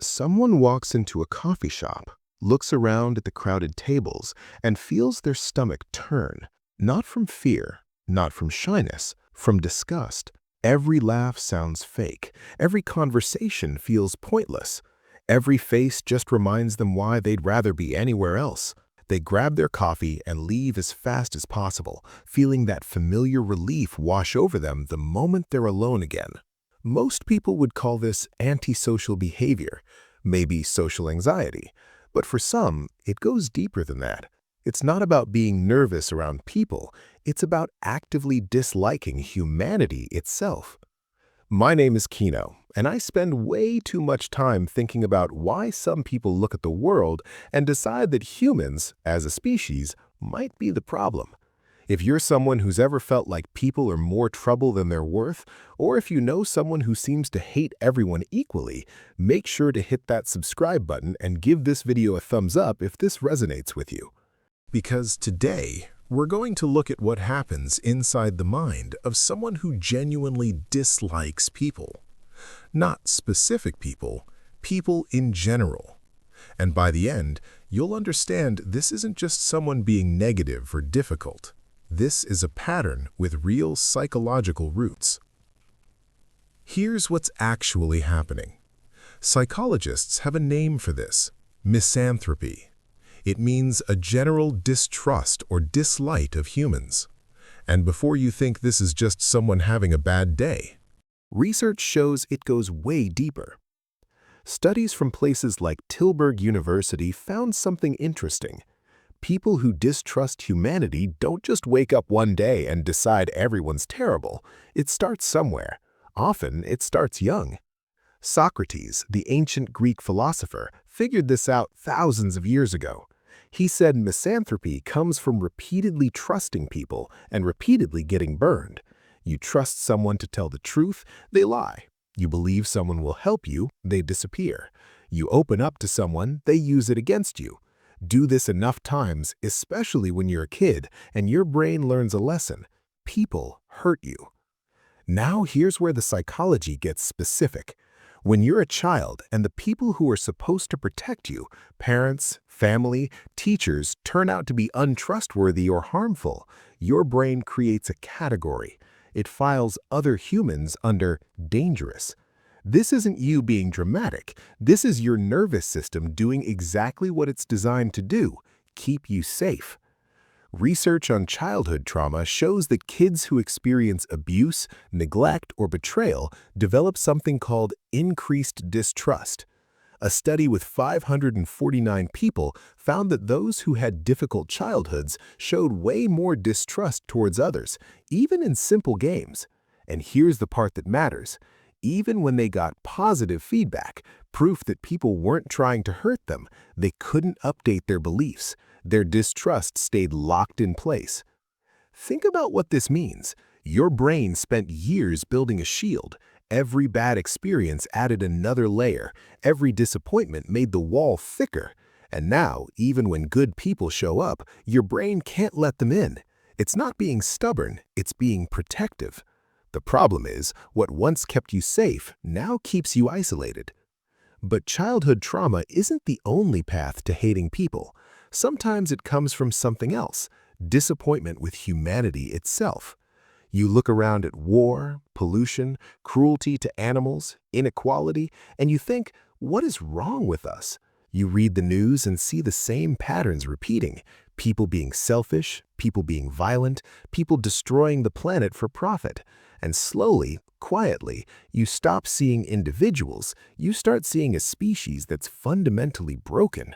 Someone walks into a coffee shop, looks around at the crowded tables, and feels their stomach turn. Not from fear, not from shyness, from disgust. Every laugh sounds fake. Every conversation feels pointless. Every face just reminds them why they'd rather be anywhere else. They grab their coffee and leave as fast as possible, feeling that familiar relief wash over them the moment they're alone again. Most people would call this antisocial behavior, maybe social anxiety, but for some, it goes deeper than that. It's not about being nervous around people, it's about actively disliking humanity itself. My name is Kino, and I spend way too much time thinking about why some people look at the world and decide that humans, as a species, might be the problem. If you're someone who's ever felt like people are more trouble than they're worth, or if you know someone who seems to hate everyone equally, make sure to hit that subscribe button and give this video a thumbs up if this resonates with you. Because today, we're going to look at what happens inside the mind of someone who genuinely dislikes people. Not specific people, people in general. And by the end, you'll understand this isn't just someone being negative or difficult. This is a pattern with real psychological roots. Here's what's actually happening. Psychologists have a name for this: misanthropy. It means a general distrust or dislike of humans. And before you think this is just someone having a bad day, research shows it goes way deeper. Studies from places like Tilburg University found something interesting. People who distrust humanity don't just wake up one day and decide everyone's terrible. It starts somewhere. Often, it starts young. Socrates, the ancient Greek philosopher, figured this out thousands of years ago. He said misanthropy comes from repeatedly trusting people and repeatedly getting burned. You trust someone to tell the truth, they lie. You believe someone will help you, they disappear. You open up to someone, they use it against you. Do this enough times, especially when you're a kid, and your brain learns a lesson. People hurt you. Now here's where the psychology gets specific. When you're a child and the people who are supposed to protect you, parents, family, teachers, turn out to be untrustworthy or harmful, your brain creates a category. It files other humans under dangerous. This isn't you being dramatic. This is your nervous system doing exactly what it's designed to do: keep you safe. Research on childhood trauma shows that kids who experience abuse, neglect, or betrayal develop something called increased distrust. A study with 549 people found that those who had difficult childhoods showed way more distrust towards others, even in simple games. And here's the part that matters. Even when they got positive feedback, proof that people weren't trying to hurt them, they couldn't update their beliefs. Their distrust stayed locked in place. Think about what this means. Your brain spent years building a shield. Every bad experience added another layer. Every disappointment made the wall thicker. And now, even when good people show up, your brain can't let them in. It's not being stubborn, it's being protective. The problem is, what once kept you safe now keeps you isolated. But childhood trauma isn't the only path to hating people. Sometimes it comes from something else: disappointment with humanity itself. You look around at war, pollution, cruelty to animals, inequality, and you think, what is wrong with us? You read the news and see the same patterns repeating: people being selfish, people being violent, people destroying the planet for profit. And slowly, quietly, you stop seeing individuals, you start seeing a species that's fundamentally broken.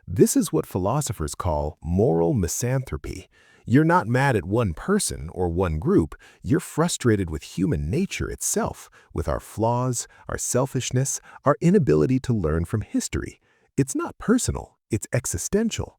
This is what philosophers call moral misanthropy. You're not mad at one person or one group, you're frustrated with human nature itself, with our flaws, our selfishness, our inability to learn from history. It's not personal, it's existential.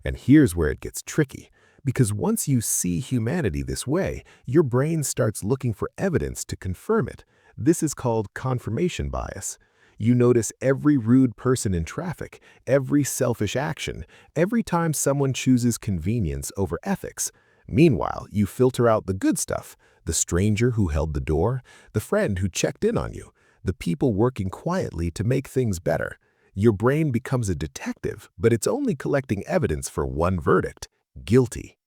And here's where it gets tricky. Because once you see humanity this way, your brain starts looking for evidence to confirm it. This is called confirmation bias. You notice every rude person in traffic, every selfish action, every time someone chooses convenience over ethics. Meanwhile, you filter out the good stuff: the stranger who held the door, the friend who checked in on you, the people working quietly to make things better. Your brain becomes a detective, but it's only collecting evidence for one verdict: guilty.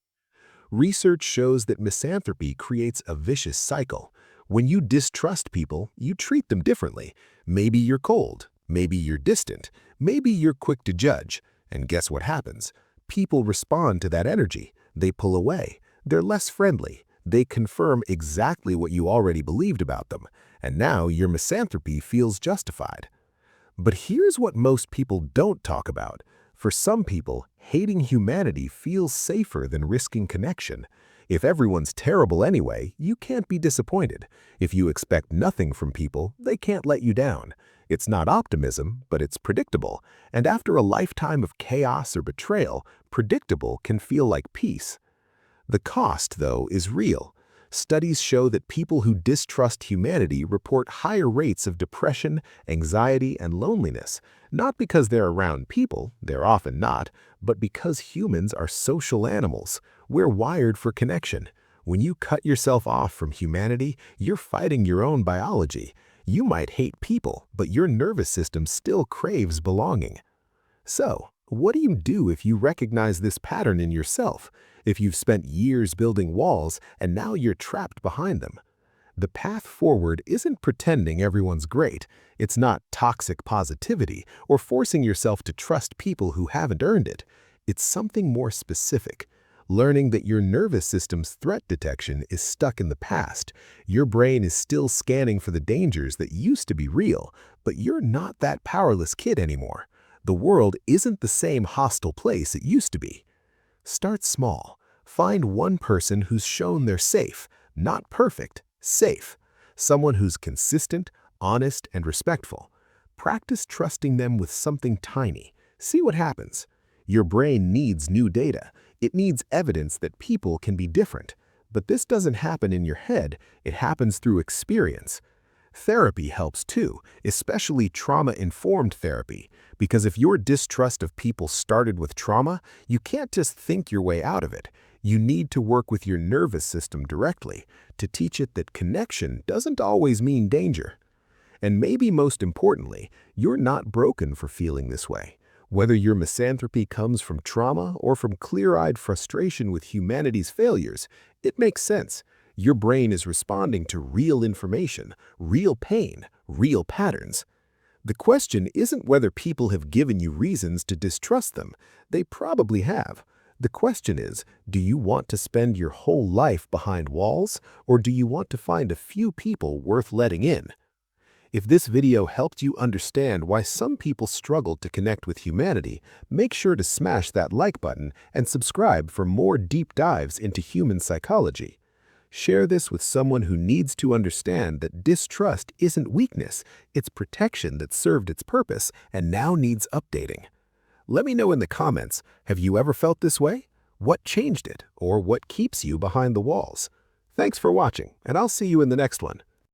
Research shows that misanthropy creates a vicious cycle. When you distrust people, you treat them differently. Maybe you're cold, maybe you're distant, maybe you're quick to judge. And guess what happens? People respond to that energy. They pull away. They're less friendly. They confirm exactly what you already believed about them. And now your misanthropy feels justified. But here's what most people don't talk about. For some people, hating humanity feels safer than risking connection. If everyone's terrible anyway, you can't be disappointed. If you expect nothing from people, they can't let you down. It's not optimism, but it's predictable. And after a lifetime of chaos or betrayal, predictable can feel like peace. The cost, though, is real. Studies show that people who distrust humanity report higher rates of depression, anxiety, and loneliness, not because they're around people, they're often not, but because humans are social animals. We're wired for connection. When you cut yourself off from humanity, you're fighting your own biology. You might hate people, but your nervous system still craves belonging. So, what do you do if you recognize this pattern in yourself? If you've spent years building walls and now you're trapped behind them? The path forward isn't pretending everyone's great. It's not toxic positivity or forcing yourself to trust people who haven't earned it. It's something more specific. Learning that your nervous system's threat detection is stuck in the past. Your brain is still scanning for the dangers that used to be real, but you're not that powerless kid anymore. The world isn't the same hostile place it used to be. Start small. Find one person who's shown they're safe, not perfect, safe. Someone who's consistent, honest, and respectful. Practice trusting them with something tiny. See what happens. Your brain needs new data. It needs evidence that people can be different. But this doesn't happen in your head, it happens through experience. Therapy helps too, especially trauma-informed therapy, because if your distrust of people started with trauma, you can't just think your way out of it. You need to work with your nervous system directly to teach it that connection doesn't always mean danger. And maybe most importantly, you're not broken for feeling this way. Whether your misanthropy comes from trauma or from clear-eyed frustration with humanity's failures, it makes sense. Your brain is responding to real information, real pain, real patterns. The question isn't whether people have given you reasons to distrust them. They probably have. The question is, do you want to spend your whole life behind walls, or do you want to find a few people worth letting in? If this video helped you understand why some people struggle to connect with humanity, make sure to smash that like button and subscribe for more deep dives into human psychology. Share this with someone who needs to understand that distrust isn't weakness, it's protection that served its purpose and now needs updating. Let me know in the comments, have you ever felt this way? What changed it, or what keeps you behind the walls? Thanks for watching, and I'll see you in the next one.